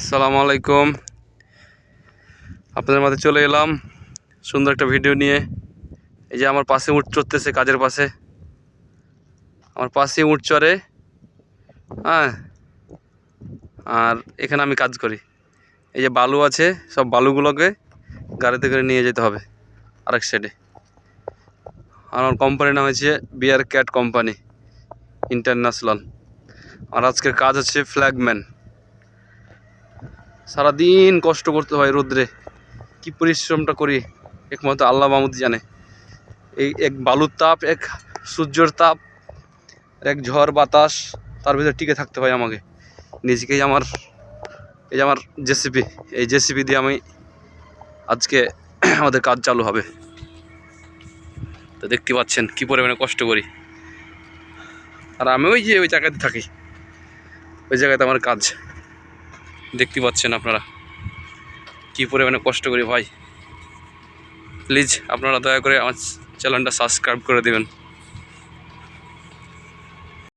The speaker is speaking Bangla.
আসসালামু আলাইকুম। আপনাদের মাঝে চলে এলাম সুন্দর একটা ভিডিও নিয়ে। এই যে আমার পাশে উট চড়তেছে, কাজের পাশে আমার পাশে উট চড়ে। হ্যাঁ, আর এখানে আমি কাজ করি। এই যে বালু আছে, সব বালুগুলোকে গাড়িতে করে নিয়ে যেতে হবে আরেক সাইডে। আমার কোম্পানির নাম হচ্ছে বিআর ক্যাট কোম্পানি ইন্টারন্যাশনাল। আর আজকের কাজ হচ্ছে ফ্ল্যাগম্যান। সারাদিন কষ্ট করতে হয় রোদ্রে, কি পরিশ্রমটা করি একমাত্র আল্লাহ মাহমুদ জানে। এই এক বালুর তাপ, এক সূর্যের তাপ, এক ঝড় বাতাস, তার ভিতরে টিকে থাকতে হয় আমাকে নিজেকে। এই যে আমার জেসিপি, এই জেসিপি দিয়ে আমি আজকে আমাদের কাজ চালু হবে। তো দেখতে পাচ্ছেন কী পরিমাণে কষ্ট করি। আর আমি ওই জায়গাতে থাকি, ওই জায়গাতে আমার কাজ। দেখতে পাচ্ছেন আপনারা কী পরিমাণে কষ্ট করি ভাই। প্লিজ আপনারা দয়া করে আমার চ্যানেলটা সাবস্ক্রাইব করে দেবেন।